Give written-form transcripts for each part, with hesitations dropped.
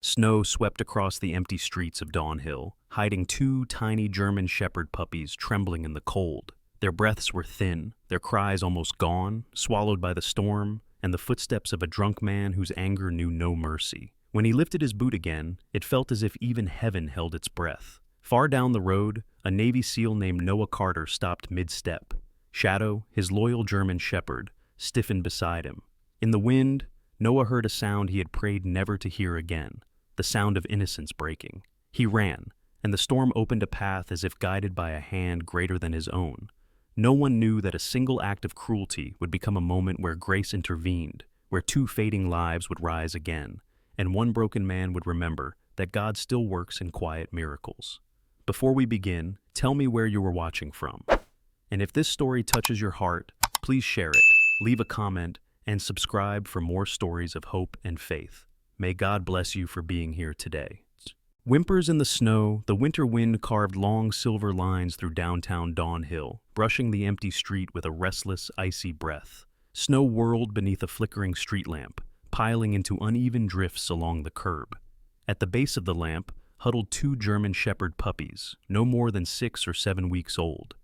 Snow swept across the empty streets of Dawnhill, hiding two tiny German shepherd puppies trembling in the cold. Their breaths were thin, their cries almost gone, swallowed by the storm and the footsteps of a drunk man whose anger knew no mercy. When he lifted his boot again, it felt as if even heaven held its breath. Far down the road, a Navy SEAL named Noah Carter stopped mid-step. Shadow, his loyal German shepherd, stiffened beside him. In the wind, Noah heard a sound he had prayed never to hear again, the sound of innocence breaking. He ran, and the storm opened a path as if guided by a hand greater than his own. No one knew that a single act of cruelty would become a moment where grace intervened, where two fading lives would rise again, and one broken man would remember that God still works in quiet miracles. Before we begin, tell me where you were watching from. And if this story touches your heart, please share it, leave a comment, and subscribe for more stories of hope and faith. May God bless you for being here today. Whimpers in the snow, the winter wind carved long silver lines through downtown Dawnhill, brushing the empty street with a restless, icy breath. Snow whirled beneath a flickering street lamp, piling into uneven drifts along the curb. At the base of the lamp huddled two German shepherd puppies, no more than 6 or 7 weeks old.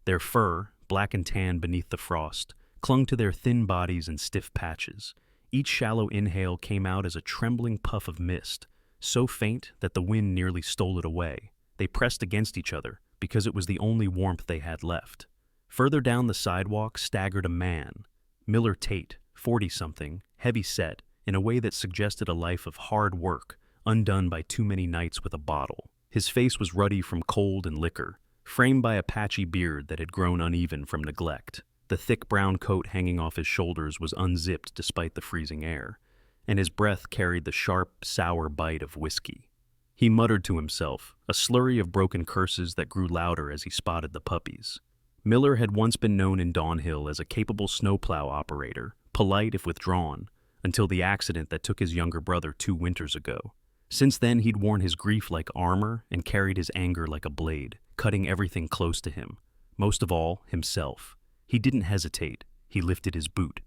Their fur, black and tan beneath the frost, clung to their thin bodies in stiff patches. Each shallow inhale came out as a trembling puff of mist, so faint that the wind nearly stole it away. They pressed against each other because it was the only warmth they had left. Further down the sidewalk staggered a man, Miller Tate, 40-something, heavy-set, in a way that suggested a life of hard work, undone by too many nights with a bottle. His face was ruddy from cold and liquor, framed by a patchy beard that had grown uneven from neglect. The thick brown coat hanging off his shoulders was unzipped despite the freezing air, and his breath carried the sharp, sour bite of whiskey. He muttered to himself, a slurry of broken curses that grew louder as he spotted the puppies. Miller had once been known in Dawnhill as a capable snowplow operator, polite if withdrawn, until the accident that took his younger brother 2 winters ago. Since then, he'd worn his grief like armor and carried his anger like a blade, cutting everything close to him. Most of all, himself. He didn't hesitate. He lifted his boot.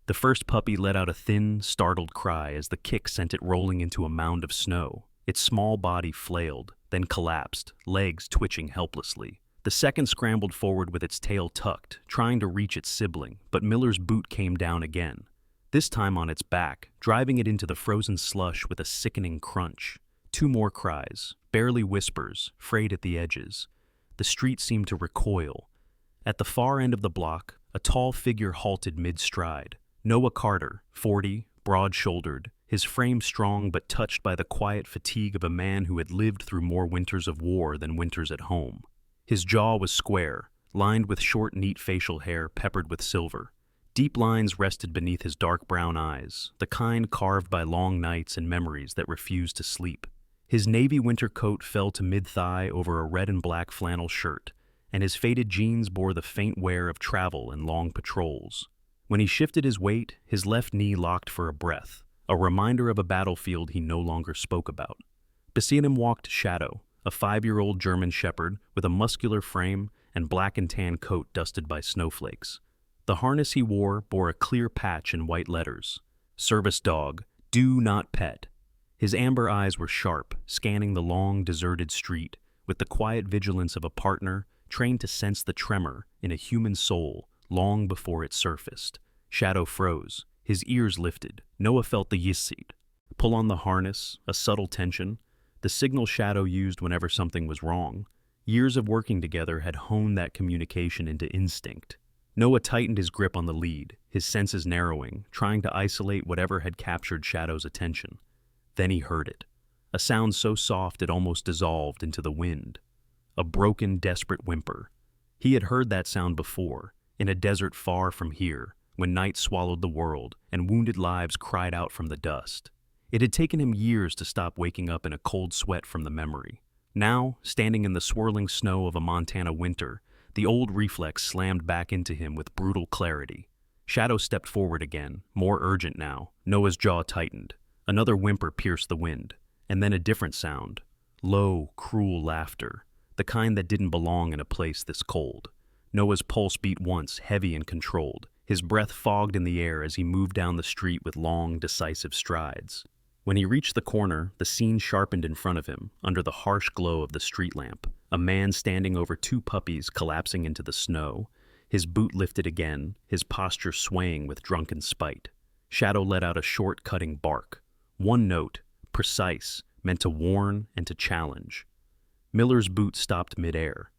The first puppy let out a thin, startled cry as the kick sent it rolling into a mound of snow. Its small body flailed, then collapsed, legs twitching helplessly. The second scrambled forward with its tail tucked, trying to reach its sibling, but Miller's boot came down again, this time on its back, driving it into the frozen slush with a sickening crunch. 2 more cries, barely whispers, frayed at the edges. The street seemed to recoil. At the far end of the block, a tall figure halted mid-stride. Noah Carter, 40, broad-shouldered, his frame strong but touched by the quiet fatigue of a man who had lived through more winters of war than winters at home. His jaw was square, lined with short, neat facial hair peppered with silver. Deep lines rested beneath his dark brown eyes, the kind carved by long nights and memories that refused to sleep. His navy winter coat fell to mid-thigh over a red and black flannel shirt, and his faded jeans bore the faint wear of travel and long patrols. When he shifted his weight, his left knee locked for a breath, a reminder of a battlefield he no longer spoke about. Beside him walked Shadow, a 5-year-old German shepherd with a muscular frame and black and tan coat dusted by snowflakes. The harness he wore bore a clear patch in white letters. Service dog, do not pet. His amber eyes were sharp, scanning the long, deserted street with the quiet vigilance of a partner trained to sense the tremor in a human soul long before it surfaced. Shadow froze, his ears lifted. Noah felt the yisid. Pull on the harness, a subtle tension, the signal Shadow used whenever something was wrong. Years of working together had honed that communication into instinct. Noah tightened his grip on the lead, his senses narrowing, trying to isolate whatever had captured Shadow's attention. Then he heard it, a sound so soft it almost dissolved into the wind. A broken, desperate whimper. He had heard that sound before, in a desert far from here, when night swallowed the world and wounded lives cried out from the dust. It had taken him years to stop waking up in a cold sweat from the memory. Now, standing in the swirling snow of a Montana winter, the old reflex slammed back into him with brutal clarity. Shadow stepped forward again, more urgent now. Noah's jaw tightened. Another whimper pierced the wind, and then a different sound. Low, cruel laughter, the kind that didn't belong in a place this cold. Noah's pulse beat once, heavy and controlled. His breath fogged in the air as he moved down the street with long, decisive strides. When he reached the corner, the scene sharpened in front of him, under the harsh glow of the street lamp. A man standing over two puppies collapsing into the snow, his boot lifted again, his posture swaying with drunken spite. Shadow let out a short, cutting bark. One note, precise, meant to warn and to challenge. Miller's boot stopped midair.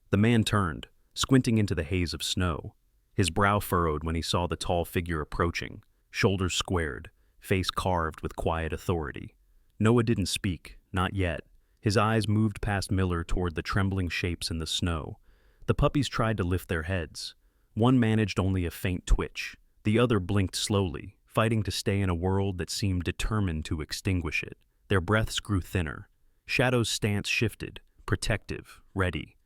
The man turned, squinting into the haze of snow. His brow furrowed when he saw the tall figure approaching, shoulders squared, face carved with quiet authority. Noah didn't speak, not yet. His eyes moved past Miller toward the trembling shapes in the snow. The puppies tried to lift their heads. One managed only a faint twitch. The other blinked slowly, fighting to stay in a world that seemed determined to extinguish it. Their breaths grew thinner. Shadow's stance shifted, protective, ready.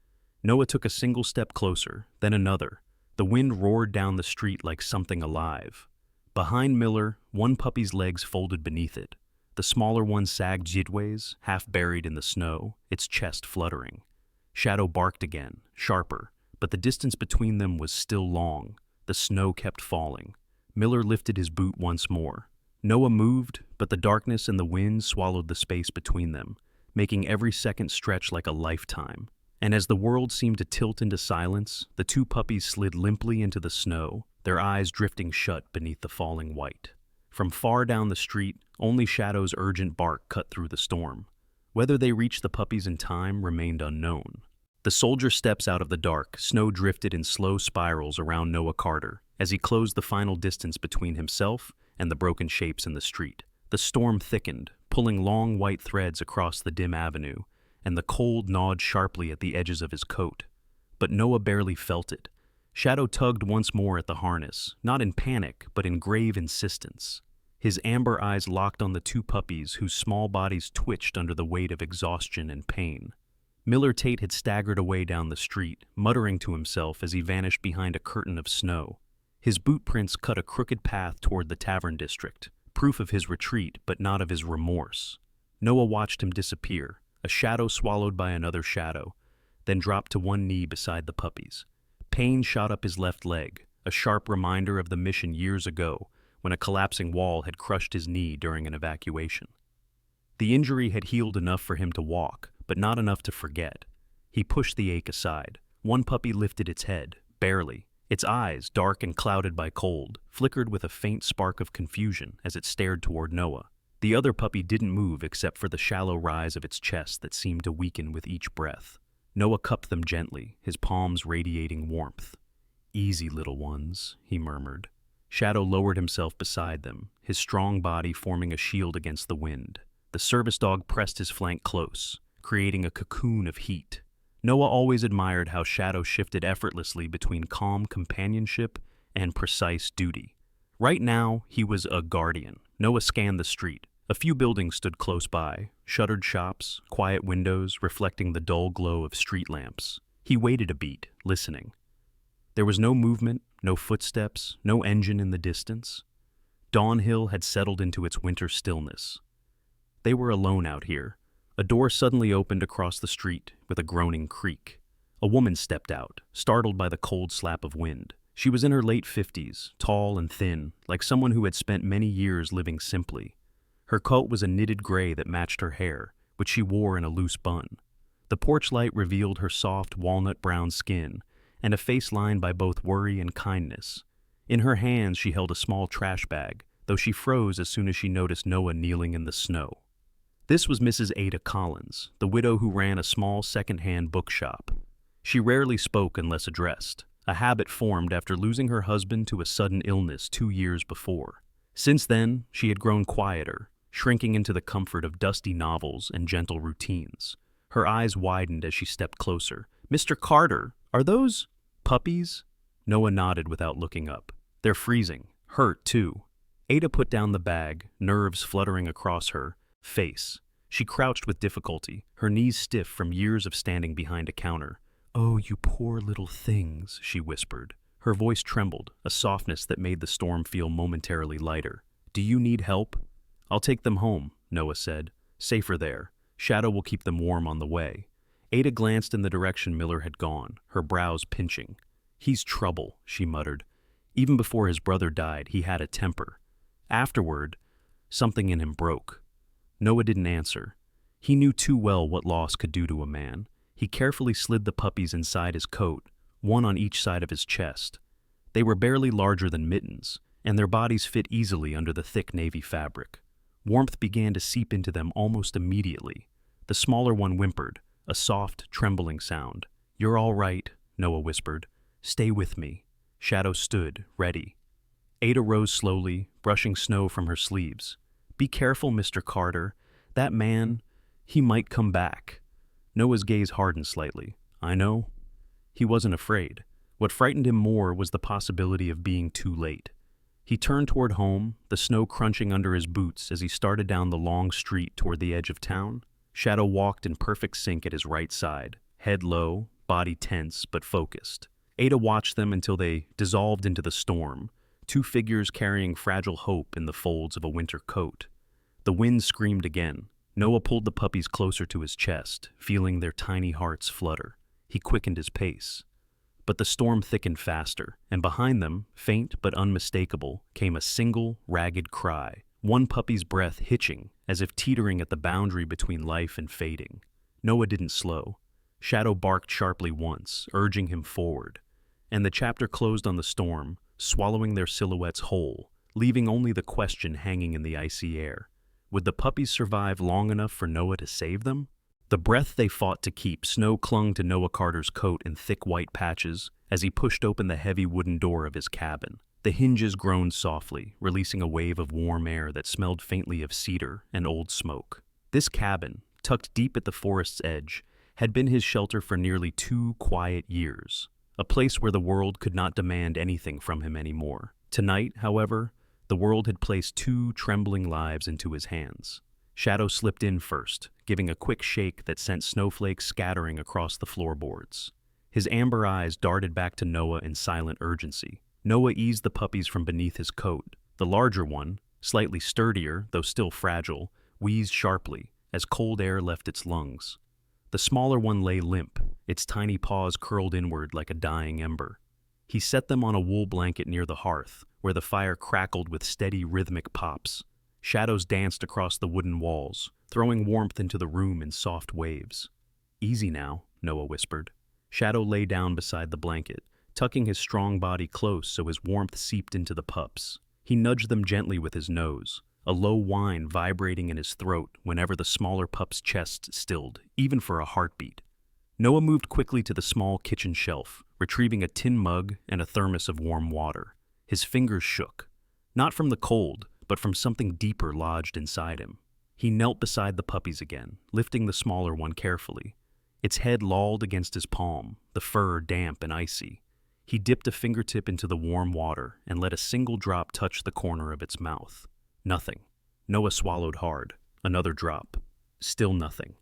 Noah took a single step closer, then another. The wind roared down the street like something alive. Behind Miller, one puppy's legs folded beneath it. The smaller one sagged jidways, half buried in the snow, its chest fluttering. Shadow barked again, sharper, but the distance between them was still long. The snow kept falling. Miller lifted his boot once more. Noah moved, but the darkness and the wind swallowed the space between them, making every second stretch like a lifetime. And as the world seemed to tilt into silence, the two puppies slid limply into the snow, their eyes drifting shut beneath the falling white. From far down the street, only Shadow's urgent bark cut through the storm. Whether they reached the puppies in time remained unknown. The soldier steps out of the dark, snow drifted in slow spirals around Noah Carter as he closed the final distance between himself and the broken shapes in the street. The storm thickened, pulling long white threads across the dim avenue, and the cold gnawed sharply at the edges of his coat. But Noah barely felt it. Shadow tugged once more at the harness, not in panic, but in grave insistence. His amber eyes locked on the two puppies whose small bodies twitched under the weight of exhaustion and pain. Miller Tate had staggered away down the street, muttering to himself as he vanished behind a curtain of snow. His boot prints cut a crooked path toward the tavern district, proof of his retreat but not of his remorse. Noah watched him disappear, a shadow swallowed by another shadow, then dropped to one knee beside the puppies. Pain shot up his left leg, a sharp reminder of the mission years ago when a collapsing wall had crushed his knee during an evacuation. The injury had healed enough for him to walk, but not enough to forget. He pushed the ache aside. One puppy lifted its head, barely. Its eyes, dark and clouded by cold, flickered with a faint spark of confusion as it stared toward Noah. The other puppy didn't move except for the shallow rise of its chest that seemed to weaken with each breath. Noah cupped them gently, his palms radiating warmth. "Easy, little ones," he murmured. Shadow lowered himself beside them, his strong body forming a shield against the wind. The service dog pressed his flank close, creating a cocoon of heat. Noah always admired how Shadow shifted effortlessly between calm companionship and precise duty. Right now, he was a guardian. Noah scanned the street. A few buildings stood close by, shuttered shops, quiet windows reflecting the dull glow of street lamps. He waited a beat, listening. There was no movement, no footsteps, no engine in the distance. Dawnhill had settled into its winter stillness. They were alone out here. A door suddenly opened across the street with a groaning creak. A woman stepped out, startled by the cold slap of wind. She was in her late 50s, tall and thin, like someone who had spent many years living simply. Her coat was a knitted gray that matched her hair, which she wore in a loose bun. The porch light revealed her soft walnut-brown skin and a face lined by both worry and kindness. In her hands she held a small trash bag, though she froze as soon as she noticed Noah kneeling in the snow. This was Mrs. Ada Collins, the widow who ran a small second-hand bookshop. She rarely spoke unless addressed, a habit formed after losing her husband to a sudden illness 2 years before. Since then, she had grown quieter, shrinking into the comfort of dusty novels and gentle routines. Her eyes widened as she stepped closer. "Mr. Carter, are those puppies?" Noah nodded without looking up. "They're freezing. Hurt, too." Ada put down the bag, nerves fluttering across her face. She crouched with difficulty, her knees stiff from years of standing behind a counter. "Oh, you poor little things," she whispered. Her voice trembled, a softness that made the storm feel momentarily lighter. "Do you need help?" "I'll take them home," Noah said. "Safer there. Shadow will keep them warm on the way." Ada glanced in the direction Miller had gone, her brows pinching. "He's trouble," she muttered. "Even before his brother died, he had a temper. Afterward, something in him broke. Noah didn't answer. He knew too well what loss could do to a man. He carefully slid the puppies inside his coat, one on each side of his chest. They were barely larger than mittens, and their bodies fit easily under the thick navy fabric. Warmth began to seep into them almost immediately. The smaller one whimpered, a soft, trembling sound. "You're all right," Noah whispered. "Stay with me." Shadow stood, ready. Ada rose slowly, brushing snow from her sleeves. "Be careful, Mr. Carter. That man, he might come back." Noah's gaze hardened slightly. "I know." He wasn't afraid. What frightened him more was the possibility of being too late. He turned toward home, the snow crunching under his boots as he started down the long street toward the edge of town. Shadow walked in perfect sync at his right side, head low, body tense but focused. Ada watched them until they dissolved into the storm, two figures carrying fragile hope in the folds of a winter coat. The wind screamed again. Noah pulled the puppies closer to his chest, feeling their tiny hearts flutter. He quickened his pace. But the storm thickened faster, and behind them, faint but unmistakable, came a single, ragged cry, one puppy's breath hitching, as if teetering at the boundary between life and fading. Noah didn't slow. Shadow barked sharply once, urging him forward, and the chapter closed on the storm, swallowing their silhouettes whole, leaving only the question hanging in the icy air. Would the puppies survive long enough for Noah to save them? The breath they fought to keep, snow clung to Noah Carter's coat in thick white patches as he pushed open the heavy wooden door of his cabin. The hinges groaned softly, releasing a wave of warm air that smelled faintly of cedar and old smoke. This cabin, tucked deep at the forest's edge, had been his shelter for nearly 2 quiet years, a place where the world could not demand anything from him anymore. Tonight, however, the world had placed 2 trembling lives into his hands. Shadow slipped in first, giving a quick shake that sent snowflakes scattering across the floorboards. His amber eyes darted back to Noah in silent urgency. Noah eased the puppies from beneath his coat. The larger one, slightly sturdier, though still fragile, wheezed sharply as cold air left its lungs. The smaller one lay limp, its tiny paws curled inward like a dying ember. He set them on a wool blanket near the hearth, where the fire crackled with steady, rhythmic pops. Shadows danced across the wooden walls, throwing warmth into the room in soft waves. "Easy now," Noah whispered. Shadow lay down beside the blanket, tucking his strong body close so his warmth seeped into the pups. He nudged them gently with his nose, a low whine vibrating in his throat whenever the smaller pup's chest stilled, even for a heartbeat. Noah moved quickly to the small kitchen shelf, retrieving a tin mug and a thermos of warm water. His fingers shook, not from the cold, but from something deeper lodged inside him. He knelt beside the puppies again, lifting the smaller one carefully. Its head lolled against his palm, the fur damp and icy. He dipped a fingertip into the warm water and let a single drop touch the corner of its mouth. Nothing. Noah swallowed hard. Another drop. Still nothing.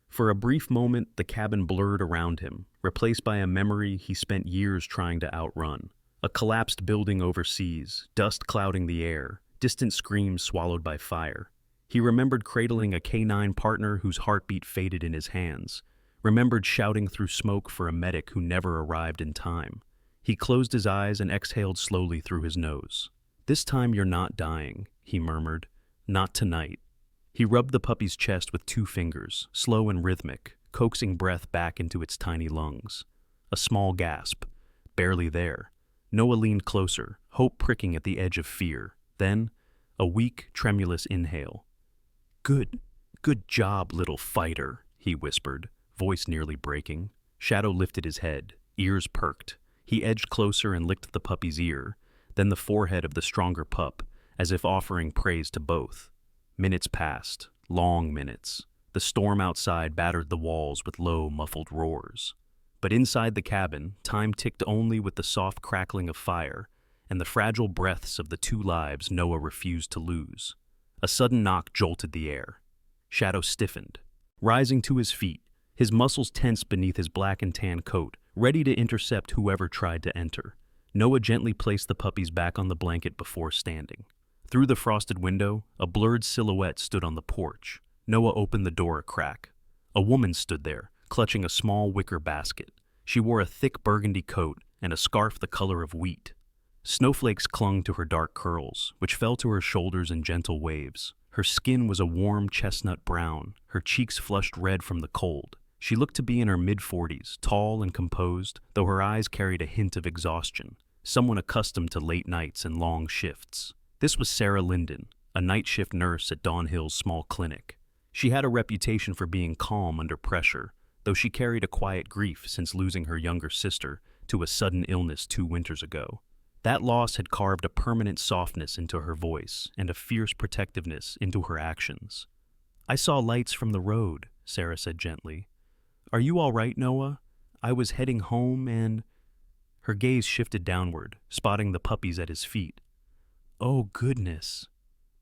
For a brief moment, the cabin blurred around him, replaced by a memory he spent years trying to outrun. A collapsed building overseas, dust clouding the air, distant screams swallowed by fire. He remembered cradling a canine partner whose heartbeat faded in his hands, remembered shouting through smoke for a medic who never arrived in time. He closed his eyes and exhaled slowly through his nose. "This time you're not dying," he murmured. "Not tonight." He rubbed the puppy's chest with 2 fingers, slow and rhythmic, coaxing breath back into its tiny lungs. A small gasp. Barely there. Noah leaned closer, hope pricking at the edge of fear. Then, a weak, tremulous inhale. Good job, little fighter," he whispered, voice nearly breaking. Shadow lifted his head, ears perked. He edged closer and licked the puppy's ear, then the forehead of the stronger pup, as if offering praise to both. Minutes passed, long minutes. The storm outside battered the walls with low, muffled roars. But inside the cabin, time ticked only with the soft crackling of fire and the fragile breaths of the 2 lives Noah refused to lose. A sudden knock jolted the air. Shadow stiffened. Rising to his feet, his muscles tensed beneath his black and tan coat, ready to intercept whoever tried to enter. Noah gently placed the puppies back on the blanket before standing. Through the frosted window, a blurred silhouette stood on the porch. Noah opened the door a crack. A woman stood there, clutching a small wicker basket. She wore a thick burgundy coat and a scarf the color of wheat. Snowflakes clung to her dark curls, which fell to her shoulders in gentle waves. Her skin was a warm chestnut brown, her cheeks flushed red from the cold. She looked to be in her mid-40s, tall and composed, though her eyes carried a hint of exhaustion, someone accustomed to late nights and long shifts. This was Sarah Linden, a night shift nurse at Dawnhill's small clinic. She had a reputation for being calm under pressure, though she carried a quiet grief since losing her younger sister to a sudden illness 2 winters ago. That loss had carved a permanent softness into her voice and a fierce protectiveness into her actions. "I saw lights from the road," Sarah said gently. "Are you all right, Noah? I was heading home and—" Her gaze shifted downward, spotting the puppies at his feet. "Oh, goodness."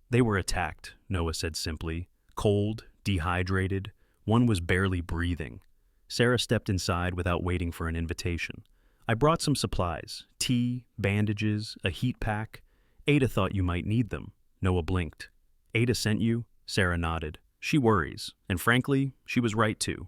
"They were attacked," Noah said simply. "Cold, dehydrated. One was barely breathing." Sarah stepped inside without waiting for an invitation. "I brought some supplies, tea, bandages, a heat pack. Ada thought you might need them." Noah blinked. "Ada sent you?" Sarah nodded. "She worries, and frankly, she was right to."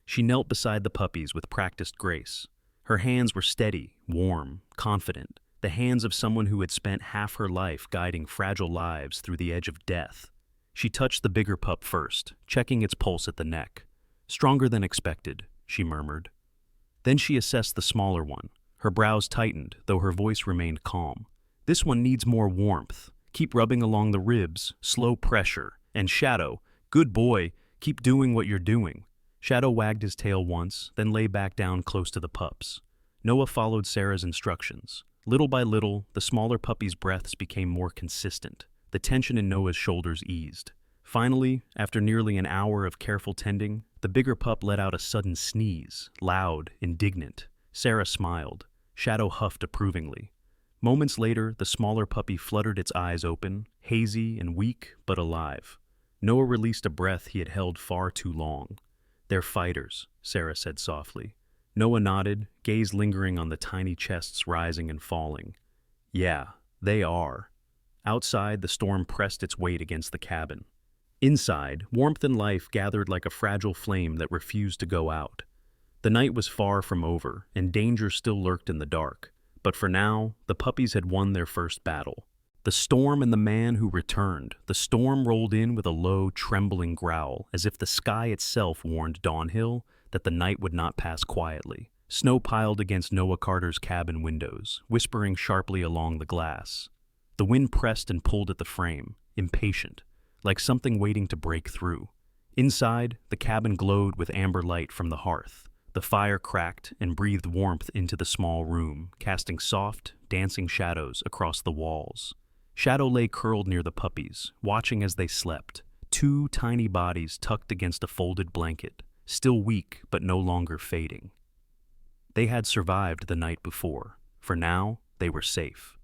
She knelt beside the puppies with practiced grace. Her hands were steady, warm, confident, the hands of someone who had spent half her life guiding fragile lives through the edge of death. She touched the bigger pup first, checking its pulse at the neck. "Stronger than expected," she murmured. Then she assessed the smaller one. Her brows tightened, though her voice remained calm. "This one needs more warmth. Keep rubbing along the ribs, slow pressure. And Shadow, good boy, keep doing what you're doing." Shadow wagged his tail once, then lay back down close to the pups. Noah followed Sarah's instructions. Little by little, the smaller puppy's breaths became more consistent. The tension in Noah's shoulders eased. Finally, after nearly an hour of careful tending, the bigger pup let out a sudden sneeze, loud, indignant. Sarah smiled. Shadow huffed approvingly. Moments later, the smaller puppy fluttered its eyes open, hazy and weak, but alive. Noah released a breath he had held far too long. "They're fighters," Sarah said softly. Noah nodded, gaze lingering on the tiny chests rising and falling. "Yeah, they are." Outside, the storm pressed its weight against the cabin. Inside, warmth and life gathered like a fragile flame that refused to go out. The night was far from over, and danger still lurked in the dark. But for now, the puppies had won their first battle. The storm and the man who returned. The storm rolled in with a low, trembling growl, as if the sky itself warned Dawnhill that the night would not pass quietly. Snow piled against Noah Carter's cabin windows, whispering sharply along the glass. The wind pressed and pulled at the frame, impatient, like something waiting to break through. Inside, the cabin glowed with amber light from the hearth. The fire cracked and breathed warmth into the small room, casting soft, dancing shadows across the walls. Shadow lay curled near the puppies, watching as they slept, 2 tiny bodies tucked against a folded blanket, still weak but no longer fading. They had survived the night before. For now, they were safe.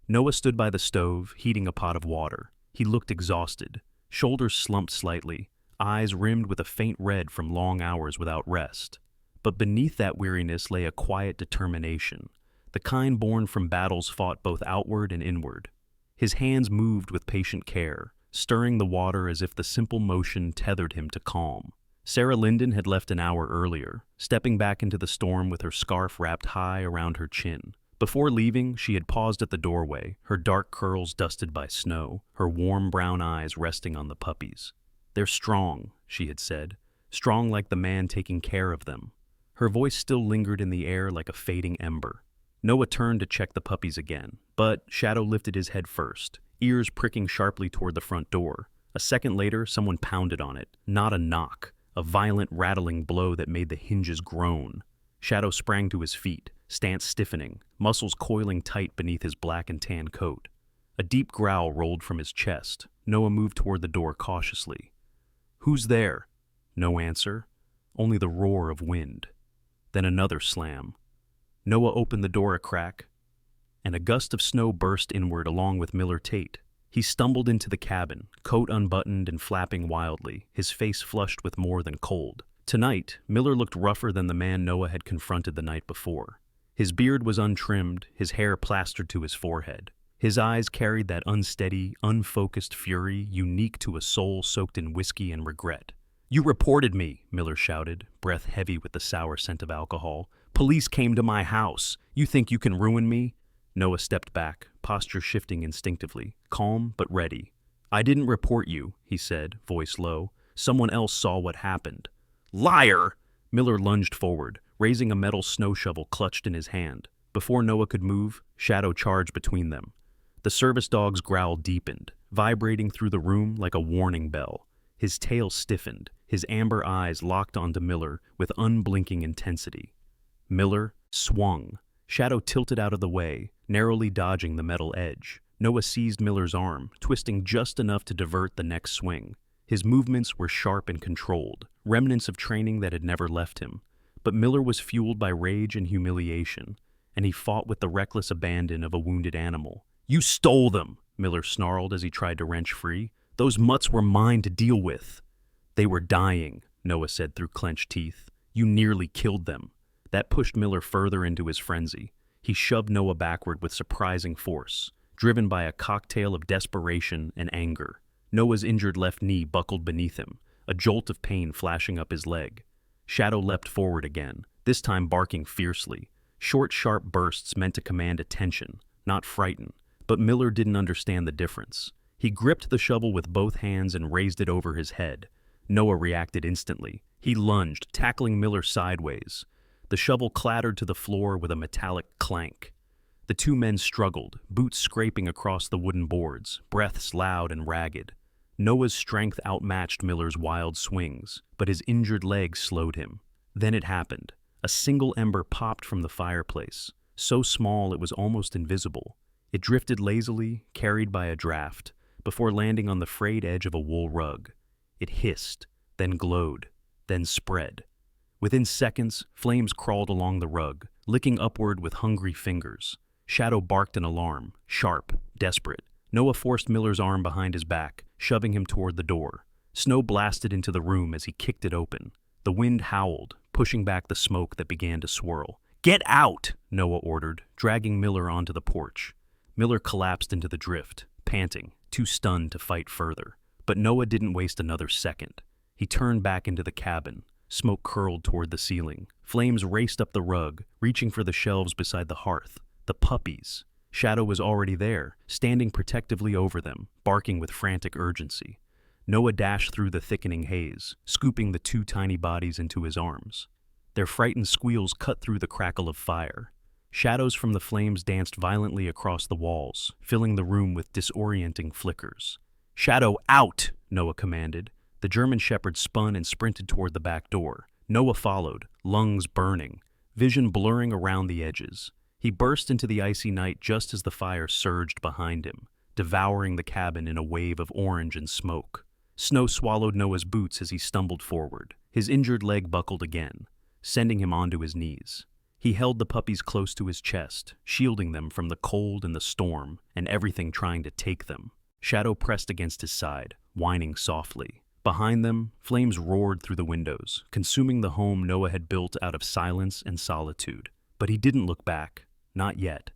Noah stood by the stove, heating a pot of water. He looked exhausted, shoulders slumped slightly, eyes rimmed with a faint red from long hours without rest. But beneath that weariness lay a quiet determination, the kind born from battles fought both outward and inward. His hands moved with patient care, stirring the water as if the simple motion tethered him to calm. Sarah Linden had left an hour earlier, stepping back into the storm with her scarf wrapped high around her chin. Before leaving, she had paused at the doorway, her dark curls dusted by snow, her warm brown eyes resting on the puppies. "They're strong," she had said, "strong like the man taking care of them." Her voice still lingered in the air like a fading ember. Noah turned to check the puppies again, but Shadow lifted his head first, ears pricking sharply toward the front door. A second later, someone pounded on it, not a knock, a violent rattling blow that made the hinges groan. Shadow sprang to his feet, stance stiffening, muscles coiling tight beneath his black and tan coat. A deep growl rolled from his chest. Noah moved toward the door cautiously. "Who's there?" No answer, only the roar of wind. Then another slam. Noah opened the door a crack, and a gust of snow burst inward along with Miller Tate. He stumbled into the cabin, coat unbuttoned and flapping wildly, his face flushed with more than cold. Tonight, Miller looked rougher than the man Noah had confronted the night before. His beard was untrimmed, his hair plastered to his forehead. His eyes carried that unsteady, unfocused fury unique to a soul soaked in whiskey and regret. "You reported me," Miller shouted, breath heavy with the sour scent of alcohol. "Police came to my house. You think you can ruin me?" Noah stepped back, posture shifting instinctively, calm but ready. "I didn't report you," he said, voice low. "Someone else saw what happened." "Liar!" Miller lunged forward, raising a metal snow shovel clutched in his hand. Before Noah could move, Shadow charged between them. The service dog's growl deepened, vibrating through the room like a warning bell. His tail stiffened, his amber eyes locked onto Miller with unblinking intensity. Miller swung. Shadow tilted out of the way, narrowly dodging the metal edge. Noah seized Miller's arm, twisting just enough to divert the next swing. His movements were sharp and controlled, remnants of training that had never left him. But Miller was fueled by rage and humiliation, and he fought with the reckless abandon of a wounded animal. "You stole them!" Miller snarled as he tried to wrench free. "Those mutts were mine to deal with." "They were dying," Noah said through clenched teeth. "You nearly killed them." That pushed Miller further into his frenzy. He shoved Noah backward with surprising force, driven by a cocktail of desperation and anger. Noah's injured left knee buckled beneath him, a jolt of pain flashing up his leg. Shadow leapt forward again, this time barking fiercely. Short, sharp bursts meant to command attention, not frighten. But Miller didn't understand the difference. He gripped the shovel with both hands and raised it over his head. Noah reacted instantly. He lunged, tackling Miller sideways. The shovel clattered to the floor with a metallic clank. The two men struggled, boots scraping across the wooden boards, breaths loud and ragged. Noah's strength outmatched Miller's wild swings, but his injured leg slowed him. Then it happened. A single ember popped from the fireplace, so small it was almost invisible. It drifted lazily, carried by a draft, before landing on the frayed edge of a wool rug. It hissed, then glowed, then spread. Within seconds, flames crawled along the rug, licking upward with hungry fingers. Shadow barked in alarm, sharp, desperate. Noah forced Miller's arm behind his back, shoving him toward the door. Snow blasted into the room as he kicked it open. The wind howled, pushing back the smoke that began to swirl. "Get out!" Noah ordered, dragging Miller onto the porch. Miller collapsed into the drift, panting, too stunned to fight further. But Noah didn't waste another second. He turned back into the cabin. Smoke curled toward the ceiling. Flames raced up the rug, reaching for the shelves beside the hearth. The puppies. Shadow was already there, standing protectively over them, barking with frantic urgency. Noah dashed through the thickening haze, scooping the two tiny bodies into his arms. Their frightened squeals cut through the crackle of fire. Shadows from the flames danced violently across the walls, filling the room with disorienting flickers. "Shadow, out!" Noah commanded. The German shepherd spun and sprinted toward the back door. Noah followed, lungs burning, vision blurring around the edges. He burst into the icy night just as the fire surged behind him, devouring the cabin in a wave of orange and smoke. Snow swallowed Noah's boots as he stumbled forward. His injured leg buckled again, sending him onto his knees. He held the puppies close to his chest, shielding them from the cold and the storm, and everything trying to take them. Shadow pressed against his side, whining softly. Behind them, flames roared through the windows, consuming the home Noah had built out of silence and solitude. But he didn't look back. Not yet.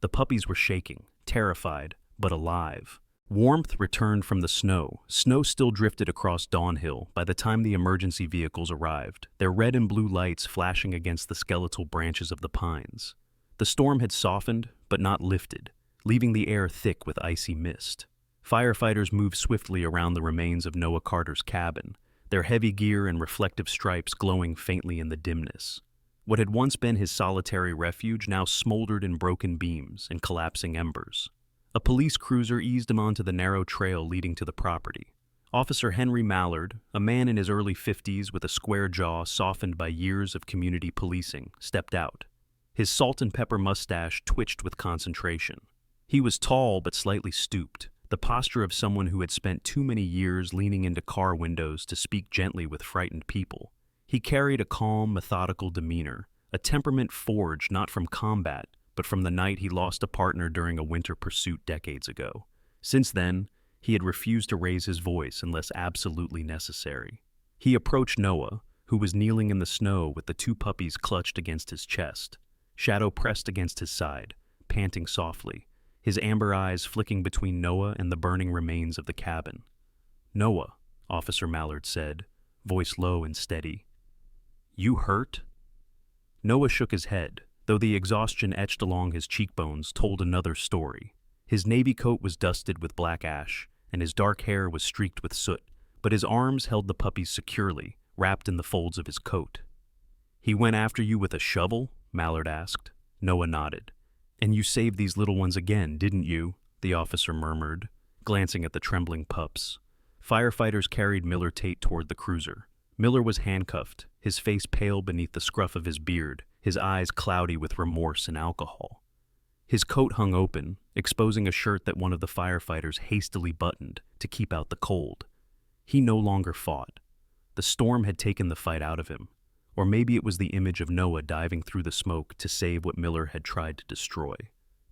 The puppies were shaking, terrified, but alive. Warmth returned from the snow. Snow still drifted across Dawnhill by the time the emergency vehicles arrived, their red and blue lights flashing against the skeletal branches of the pines. The storm had softened, but not lifted, leaving the air thick with icy mist. Firefighters moved swiftly around the remains of Noah Carter's cabin, their heavy gear and reflective stripes glowing faintly in the dimness. What had once been his solitary refuge now smoldered in broken beams and collapsing embers. A police cruiser eased him onto the narrow trail leading to the property. Officer Henry Mallard, a man in his early 50s with a square jaw softened by years of community policing, stepped out. His salt and pepper mustache twitched with concentration. He was tall but slightly stooped, the posture of someone who had spent too many years leaning into car windows to speak gently with frightened people. He carried a calm, methodical demeanor, a temperament forged not from combat, but from the night he lost a partner during a winter pursuit decades ago. Since then, he had refused to raise his voice unless absolutely necessary. He approached Noah, who was kneeling in the snow with the two puppies clutched against his chest. Shadow pressed against his side, panting softly, his amber eyes flicking between Noah and the burning remains of the cabin. "Noah," Officer Mallard said, voice low and steady. "You hurt?" Noah shook his head, though the exhaustion etched along his cheekbones told another story. His navy coat was dusted with black ash, and his dark hair was streaked with soot, but his arms held the puppies securely, wrapped in the folds of his coat. "He went after you with a shovel?" Mallard asked. Noah nodded. "And you saved these little ones again, didn't you?" the officer murmured, glancing at the trembling pups. Firefighters carried Miller Tate toward the cruiser. Miller was handcuffed, his face pale beneath the scruff of his beard, his eyes cloudy with remorse and alcohol. His coat hung open, exposing a shirt that one of the firefighters hastily buttoned to keep out the cold. He no longer fought. The storm had taken the fight out of him. Or maybe it was the image of Noah diving through the smoke to save what Miller had tried to destroy.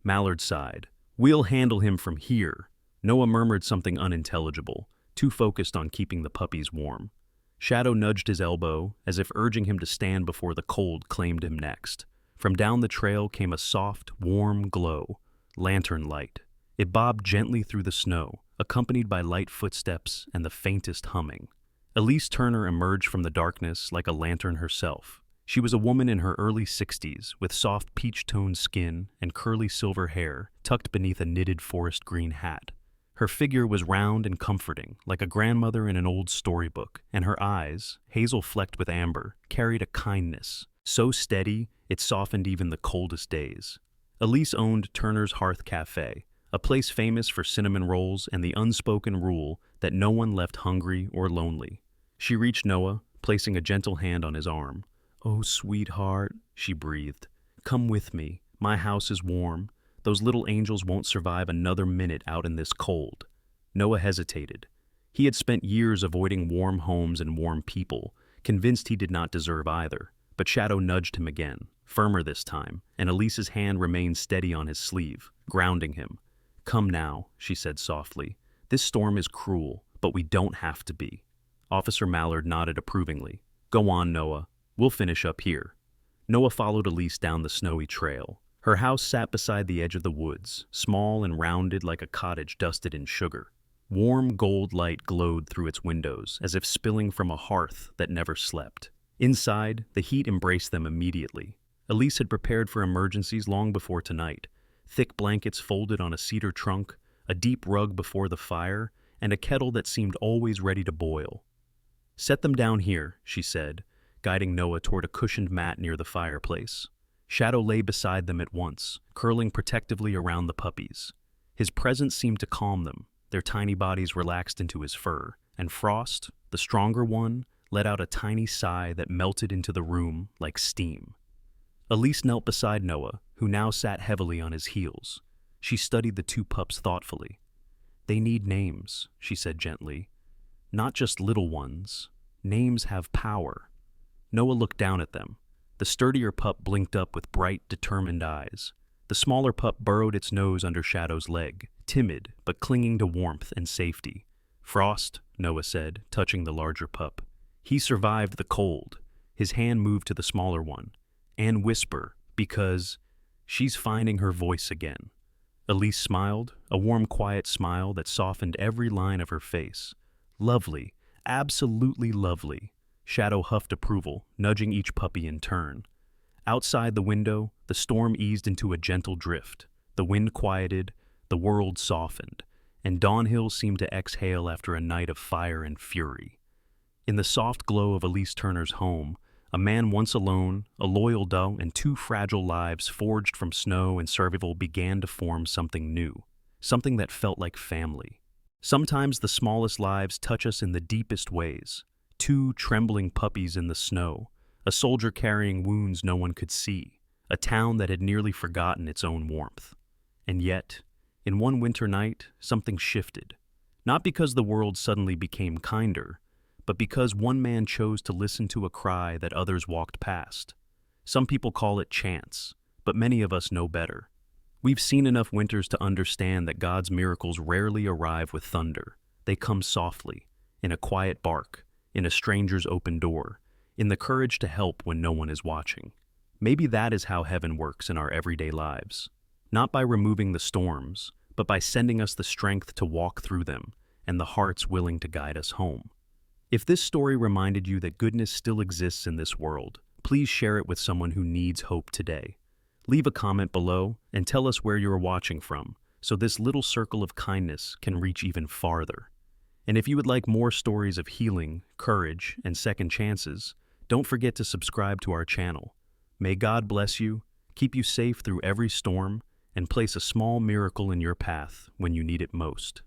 Mallard sighed. "We'll handle him from here." Noah murmured something unintelligible, too focused on keeping the puppies warm. Shadow nudged his elbow, as if urging him to stand before the cold claimed him next. From down the trail came a soft, warm glow, lantern light. It bobbed gently through the snow, accompanied by light footsteps and the faintest humming. Elise Turner emerged from the darkness like a lantern herself. She was a woman in her early 60s, with soft peach-toned skin and curly silver hair tucked beneath a knitted forest green hat. Her figure was round and comforting, like a grandmother in an old storybook, and her eyes, hazel flecked with amber, carried a kindness so steady it softened even the coldest days. Elise owned Turner's Hearth Cafe, a place famous for cinnamon rolls and the unspoken rule that no one left hungry or lonely. She reached Noah, placing a gentle hand on his arm. "Oh, sweetheart," she breathed. "Come with me. My house is warm. Those little angels won't survive another minute out in this cold." Noah hesitated. He had spent years avoiding warm homes and warm people, convinced he did not deserve either. But Shadow nudged him again, firmer this time, and Elise's hand remained steady on his sleeve, grounding him. "Come now," she said softly. "This storm is cruel, but we don't have to be." Officer Mallard nodded approvingly. "Go on, Noah. We'll finish up here." Noah followed Elise down the snowy trail. Her house sat beside the edge of the woods, small and rounded like a cottage dusted in sugar. Warm gold light glowed through its windows, as if spilling from a hearth that never slept. Inside, the heat embraced them immediately. Elise had prepared for emergencies long before tonight. Thick blankets folded on a cedar trunk, a deep rug before the fire, and a kettle that seemed always ready to boil. "Set them down here," she said, guiding Noah toward a cushioned mat near the fireplace. Shadow lay beside them at once, curling protectively around the puppies. His presence seemed to calm them, their tiny bodies relaxed into his fur, and Frost, the stronger one, let out a tiny sigh that melted into the room like steam. Elise knelt beside Noah, who now sat heavily on his heels. She studied the two pups thoughtfully. "They need names," she said gently. "Not just little ones. Names have power." Noah looked down at them. The sturdier pup blinked up with bright, determined eyes. The smaller pup burrowed its nose under Shadow's leg, timid but clinging to warmth and safety. "Frost," Noah said, touching the larger pup. "He survived the cold." His hand moved to the smaller one. "And whisper, because she's finding her voice again." Elise smiled, a warm, quiet smile that softened every line of her face. "Lovely, absolutely lovely." Shadow huffed approval, nudging each puppy in turn. Outside the window, the storm eased into a gentle drift. The wind quieted, the world softened, and Dawnhill seemed to exhale after a night of fire and fury. In the soft glow of Elise Turner's home, a man once alone, a loyal doe, and two fragile lives forged from snow and survival began to form something new, something that felt like family. Sometimes the smallest lives touch us in the deepest ways. Two trembling puppies in the snow, a soldier carrying wounds no one could see, a town that had nearly forgotten its own warmth. And yet, in one winter night, something shifted. Not because the world suddenly became kinder, but because one man chose to listen to a cry that others walked past. Some people call it chance, but many of us know better. We've seen enough winters to understand that God's miracles rarely arrive with thunder. They come softly, in a quiet bark, in a stranger's open door, in the courage to help when no one is watching. Maybe that is how heaven works in our everyday lives. Not by removing the storms, but by sending us the strength to walk through them and the hearts willing to guide us home. If this story reminded you that goodness still exists in this world, please share it with someone who needs hope today. Leave a comment below and tell us where you are watching from so this little circle of kindness can reach even farther. And if you would like more stories of healing, courage, and second chances, don't forget to subscribe to our channel. May God bless you, keep you safe through every storm, and place a small miracle in your path when you need it most.